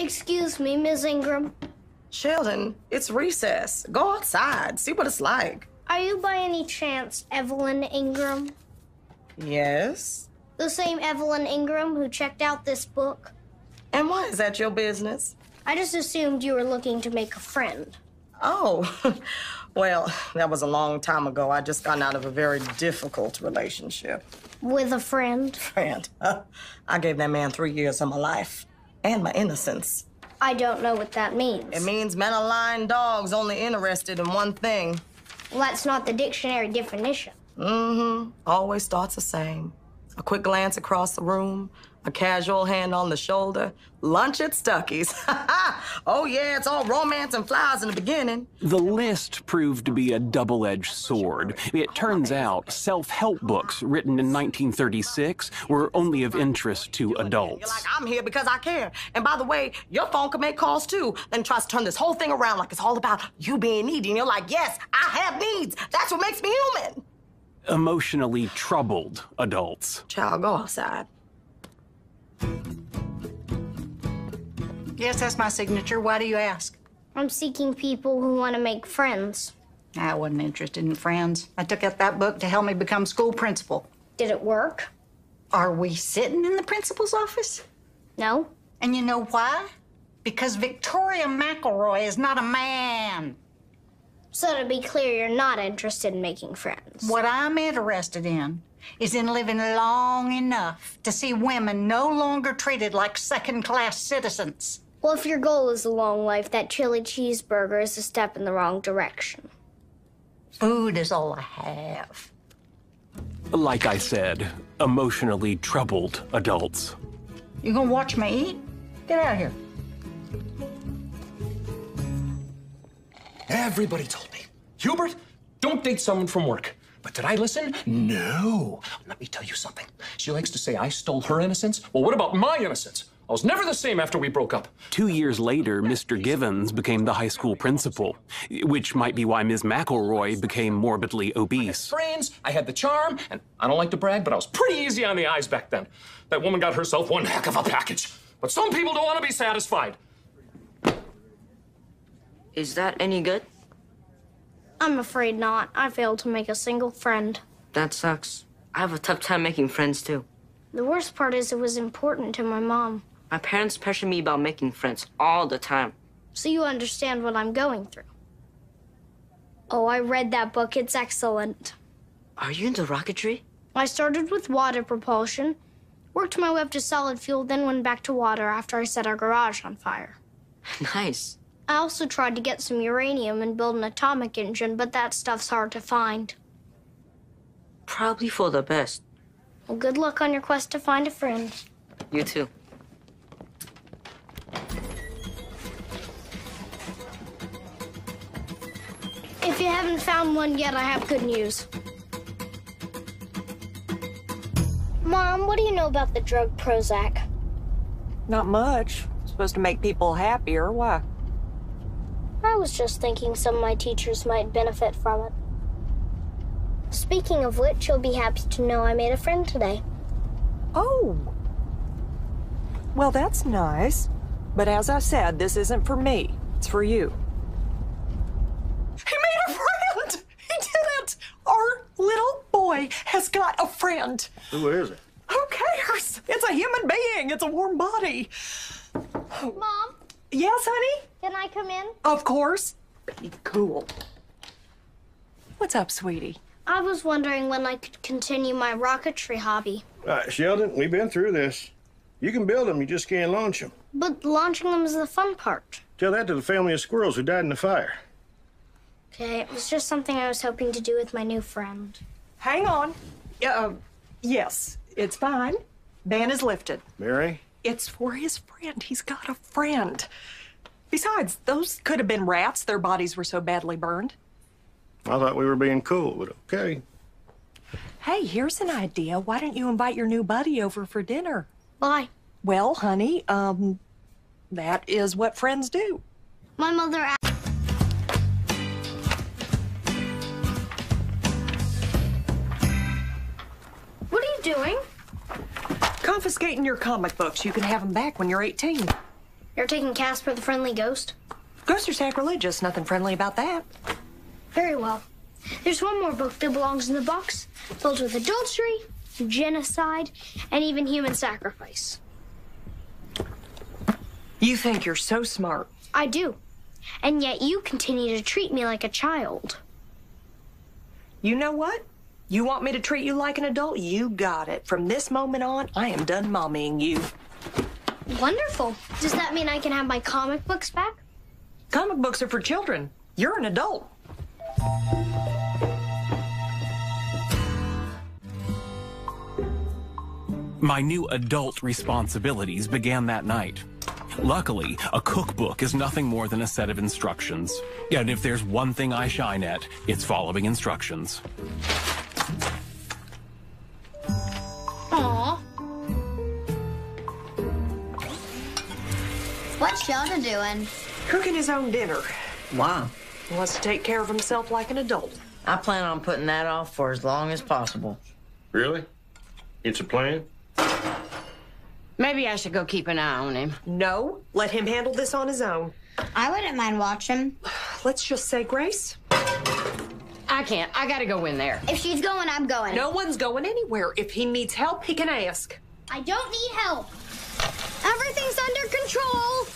Excuse me, Miss Ingram. Sheldon, it's recess. Go outside, see what it's like. Are you by any chance Evelyn Ingram? Yes. The same Evelyn Ingram who checked out this book? And why is that your business? I just assumed you were looking to make a friend. Oh, well, that was a long time ago. I just gotten out of a very difficult relationship. With a friend? Friend. I gave that man 3 years of my life and my innocence. I don't know what that means. It means men are lying dogs only interested in one thing. Well, that's not the dictionary definition. Mm-hmm. Always starts the same. A quick glance across the room, a casual hand on the shoulder, lunch at Stuckey's. Oh, yeah, it's all romance and flowers in the beginning. The list proved to be a double-edged sword. It turns out self-help books written in 1936 were only of interest to adults. You're like, I'm here because I care. And by the way, your phone can make calls too. Then tries to turn this whole thing around like it's all about you being needy. And you're like, yes, I have needs. That's what makes me human. Emotionally troubled adults. Child, go outside. Yes, that's my signature. Why do you ask? I'm seeking people who want to make friends. I wasn't interested in friends. I took out that book to help me become school principal. Did it work? Are we sitting in the principal's office? No. And you know why? Because Victoria McElroy is not a man. So to be clear, you're not interested in making friends. What I'm interested in is in living long enough to see women no longer treated like second-class citizens. Well, if your goal is a long life, that chili cheeseburger is a step in the wrong direction. Food is all I have. Like I said, emotionally troubled adults. You gonna watch me eat? Get out of here. Everybody told me, Hubert, don't date someone from work. But did I listen? No. Let me tell you something. She likes to say I stole her innocence. Well, what about my innocence? I was never the same after we broke up. 2 years later, Mr. Givens became the high school principal, which might be why Ms. McElroy became morbidly obese. Friends, I had the charm, and I don't like to brag, but I was pretty easy on the eyes back then. That woman got herself one heck of a package. But some people don't want to be satisfied. Is that any good? I'm afraid not. I failed to make a single friend. That sucks. I have a tough time making friends, too. The worst part is it was important to my mom. My parents pressure me about making friends all the time. So you understand what I'm going through. Oh, I read that book. It's excellent. Are you into rocketry? I started with water propulsion, worked my way up to solid fuel, then went back to water after I set our garage on fire. Nice. I also tried to get some uranium and build an atomic engine, but that stuff's hard to find. Probably for the best. Well, good luck on your quest to find a friend. You too. If you haven't found one yet, I have good news. Mom, what do you know about the drug Prozac? Not much. Supposed to make people happier. Why? I was just thinking some of my teachers might benefit from it. Speaking of which, you'll be happy to know I made a friend today. Oh. Well, that's nice. But as I said, this isn't for me. It's for you. He made a friend! He did it! Our little boy has got a friend. Who is it? Who cares? It's a human being. It's a warm body. Mom? Yes, honey? Can I come in? Of course. Be cool. What's up, sweetie? I was wondering when I could continue my rocketry hobby. Sheldon, we've been through this. You can build them, you just can't launch them. But launching them is the fun part. Tell that to the family of squirrels who died in the fire. Okay, it was just something I was hoping to do with my new friend. Hang on. Yes, it's fine. Ban is lifted. Mary? It's for his friend. He's got a friend. Besides, those could have been rats. Their bodies were so badly burned. I thought we were being cool, but okay. Hey, here's an idea. Why don't you invite your new buddy over for dinner? Why? Well, honey, that is what friends do. My mother asked. What are you doing? Confiscating your comic books. You can have them back when you're 18. You're taking Casper the Friendly Ghost? Ghosts are sacrilegious. Nothing friendly about that. Very well. There's one more book that belongs in the box, filled with adultery, genocide, and even human sacrifice. You think you're so smart. I do. And yet you continue to treat me like a child. You know what? You want me to treat you like an adult? You got it. From this moment on, I am done mommying you. Wonderful. Does that mean I can have my comic books back? Comic books are for children. You're an adult. My new adult responsibilities began that night. Luckily, a cookbook is nothing more than a set of instructions. And if there's one thing I shine at, it's following instructions. Aww. What's Sheldon doing? Cooking his own dinner. Wow. He wants to take care of himself like an adult. I plan on putting that off for as long as possible. Really? It's a plan? Maybe I should go keep an eye on him. No, let him handle this on his own. I wouldn't mind watching. Let's just say grace. I can't. I gotta go in there. If she's going, I'm going. No one's going anywhere. If he needs help, he can ask. I don't need help. Everything's under control.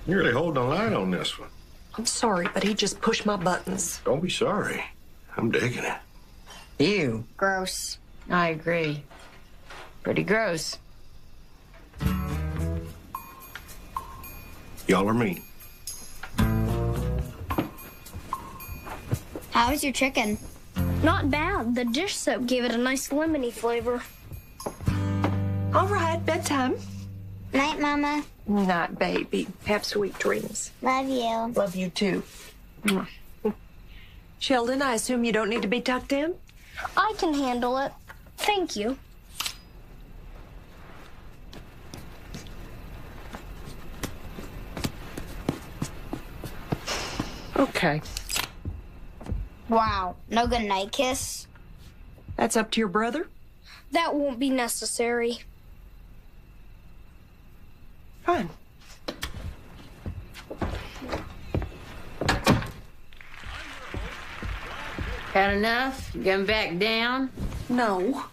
You're really holding the line on this one. I'm sorry, but he just pushed my buttons. Don't be sorry. I'm digging it. Ew. Gross. I agree. Pretty gross. Y'all are mean. How is your chicken? Not bad. The dish soap gave it a nice lemony flavor. All right, bedtime. Night, Mama. Night, baby. Have sweet dreams. Love you. Love you, too. Sheldon, I assume you don't need to be tucked in? I can handle it. Thank you. Okay. Wow. No good night kiss? That's up to your brother? That won't be necessary. Fine. Had enough? Going back down? No.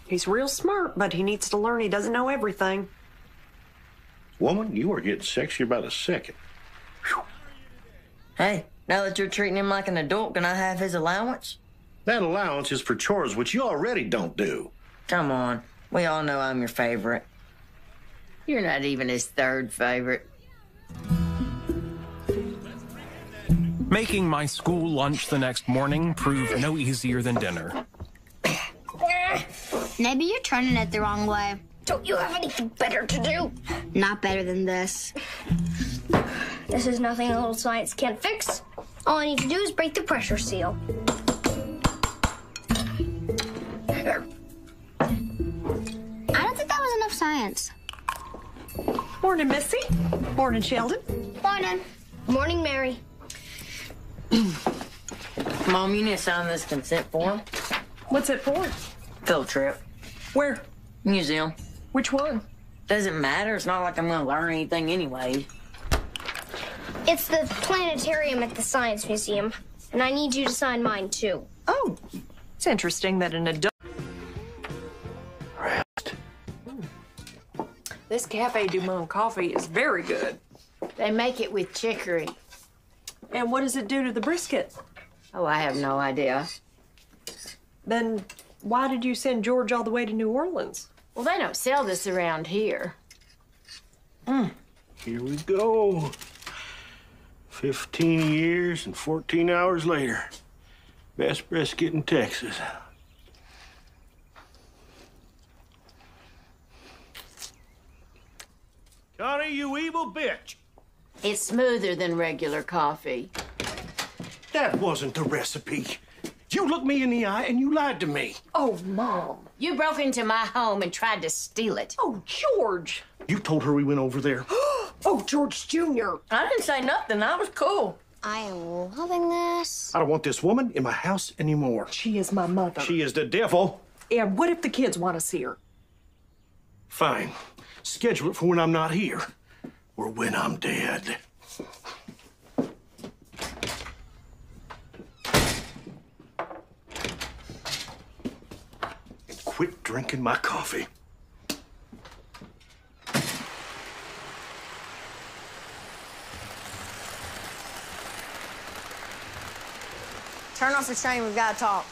He's real smart, but he needs to learn he doesn't know everything. Woman, you are getting sexier by the second. Hey, now that you're treating him like an adult, can I have his allowance? That allowance is for chores, which you already don't do. Come on. We all know I'm your favorite. You're not even his third favorite. Making my school lunch the next morning proved no easier than dinner. Maybe you're turning it the wrong way. Don't you have anything better to do? Not better than this. This is nothing a little science can't fix. All I need to do is break the pressure seal. I don't think that was enough science. Morning, Missy. Morning, Sheldon. Morning. Morning, Mary. Mom, you need to sign this consent form. What's it for? Field trip. Where? Museum. Which one? Doesn't matter. It's not like I'm gonna learn anything anyway. It's the planetarium at the Science Museum, and I need you to sign mine, too. Oh, it's interesting that an adult... Rest. This Cafe Du Monde coffee is very good. They make it with chicory. And what does it do to the brisket? Oh, I have no idea. Then why did you send George all the way to New Orleans? Well, they don't sell this around here. Here we go. 15 years and 14 hours later. Best brisket in Texas. Connie, you evil bitch. It's smoother than regular coffee. That wasn't the recipe. You looked me in the eye and you lied to me. Oh, Mom. You broke into my home and tried to steal it. Oh, George. You told her we went over there. Oh, George Jr. I didn't say nothing. I was cool. I am loving this. I don't want this woman in my house anymore. She is my mother. She is the devil. And what if the kids want to see her? Fine. Schedule it for when I'm not here. Or when I'm dead. And quit drinking my coffee. Turn off the train, we've got to talk.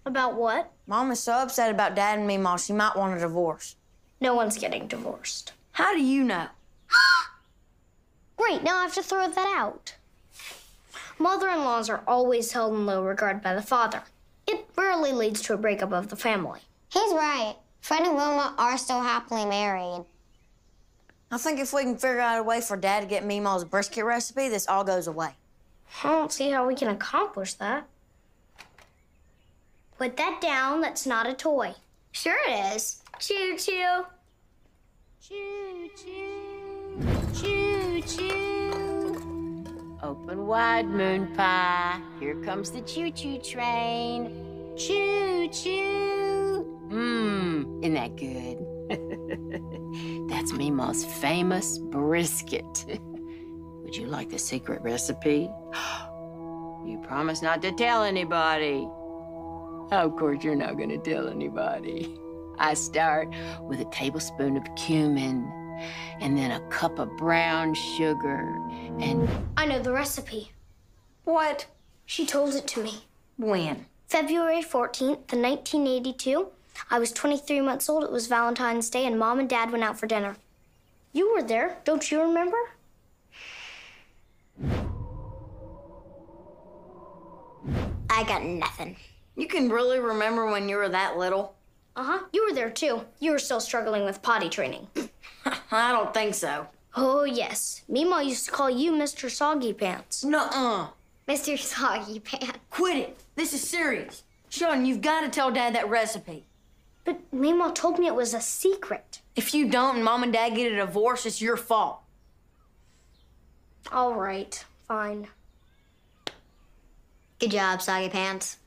About what? Mom is so upset about Dad and me, Ma, she might want a divorce. No one's getting divorced. How do you know? Great, now I have to throw that out. Mother-in-laws are always held in low regard by the father. It rarely leads to a breakup of the family. He's right. Fred and Wilma are still happily married. I think if we can figure out a way for Dad to get Meemaw's brisket recipe, this all goes away. I don't see how we can accomplish that. Put that down, that's not a toy. Sure it is. Choo-choo. Choo-choo. Choo-choo. Open wide, moon pie. Here comes the choo-choo train. Choo-choo. Isn't that good? That's Meemaw's famous brisket. Would you like the secret recipe? You promise not to tell anybody. Of course, you're not gonna tell anybody. I start with a tablespoon of cumin, and then a cup of brown sugar, and... I know the recipe. What? She told it to me. When? February 14th, 1982. I was 23 months old. It was Valentine's Day, and Mom and Dad went out for dinner. You were there. Don't you remember? I got nothing. You can really remember when you were that little? Uh-huh. You were there, too. You were still struggling with potty training. I don't think so. Oh, yes. Meemaw used to call you Mr. Soggy Pants. Nuh-uh. Mr. Soggy Pants. Quit it. This is serious. Sheldon, you've got to tell Dad that recipe. But Meemaw told me it was a secret. If you don't and Mom and Dad get a divorce, it's your fault. All right. Fine. Good job, Soggy Pants.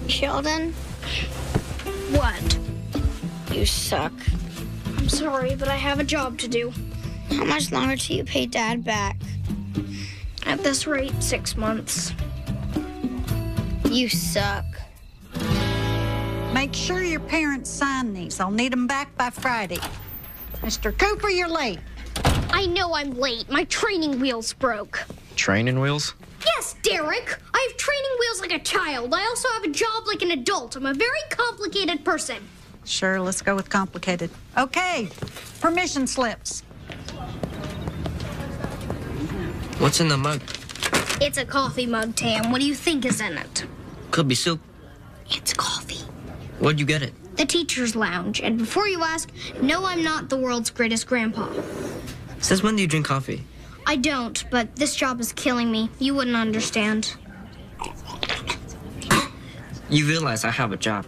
Sheldon? What? You suck. I'm sorry, but I have a job to do. How much longer till you pay Dad back? At this rate, 6 months. You suck. Make sure your parents sign these. I'll need them back by Friday. Mr. Cooper, you're late. I know I'm late. My training wheels broke. Training wheels? Yes, Derek. I have training wheels like a child. I also have a job like an adult. I'm a very complicated person. Sure, let's go with complicated. Okay, permission slips. What's in the mug? It's a coffee mug, Tam. What do you think is in it? Could be soup. It's coffee. Where'd you get it? The teacher's lounge. And before you ask, no, I'm not the world's greatest grandpa. Since when do you drink coffee? I don't, but this job is killing me. You wouldn't understand. You realize I have a job.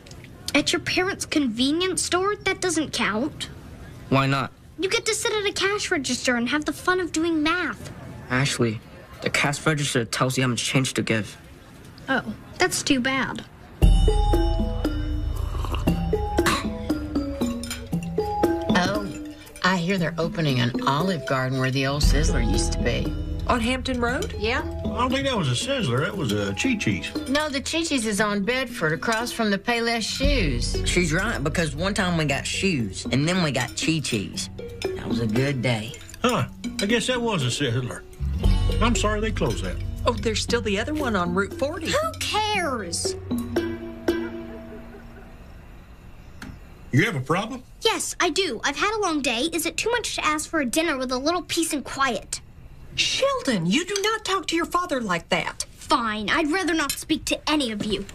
At your parents' convenience store? That doesn't count. Why not? You get to sit at a cash register and have the fun of doing math. Ashley, the cash register tells you how much change to give. Oh, that's too bad. Oh, I hear they're opening an Olive Garden where the old Sizzler used to be. On Hampton Road? Yeah. I don't think that was a Sizzler. That was a Chi-Chi's. No, the Chi-Chi's is on Bedford, across from the Payless Shoes. She's right, because one time we got shoes, and then we got Chi-Chi's. That was a good day. Huh. I guess that was a Sizzler. I'm sorry they closed that. Oh, there's still the other one on Route 40. Who cares? You have a problem? Yes, I do. I've had a long day. Is it too much to ask for a dinner with a little peace and quiet? Sheldon, you do not talk to your father like that. Fine. I'd rather not speak to any of you.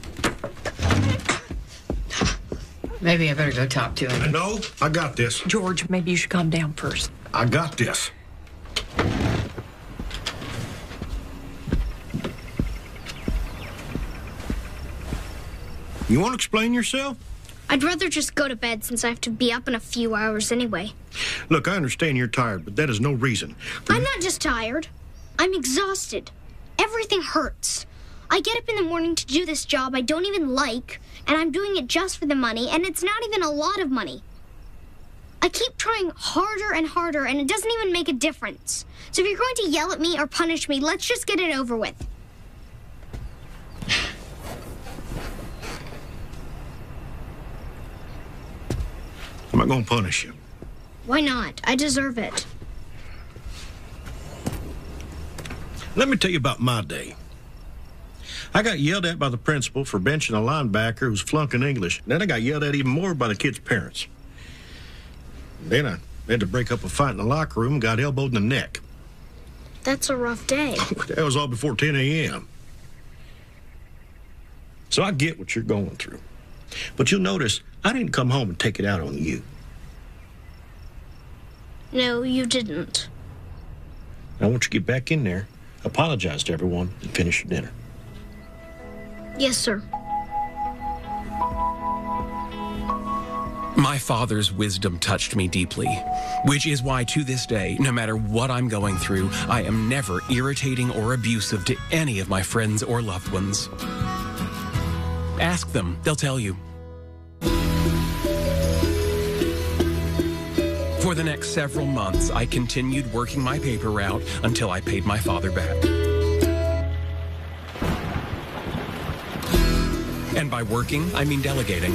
Maybe I better go talk to him. No, I got this. George, maybe you should calm down first. I got this. You want to explain yourself? I'd rather just go to bed since I have to be up in a few hours anyway. Look, I understand you're tired, but that is no reason. I'm not just tired. I'm exhausted. Everything hurts. I get up in the morning to do this job I don't even like, and I'm doing it just for the money, and it's not even a lot of money. I keep trying harder and harder, and it doesn't even make a difference. So if you're going to yell at me or punish me, let's just get it over with. I'm not gonna punish you. Why not? I deserve it. Let me tell you about my day. I got yelled at by the principal for benching a linebacker who was flunking English. Then I got yelled at even more by the kids' parents. Then I had to break up a fight in the locker room and got elbowed in the neck. That's a rough day. That was all before 10 a.m. So I get what you're going through. But you'll notice I didn't come home and take it out on you. No, you didn't. I want you to get back in there, apologize to everyone, and finish your dinner. Yes, sir. My father's wisdom touched me deeply, which is why to this day, no matter what I'm going through, I am never irritating or abusive to any of my friends or loved ones. Ask them, they'll tell you. For the next several months, I continued working my paper route until I paid my father back. And by working, I mean delegating.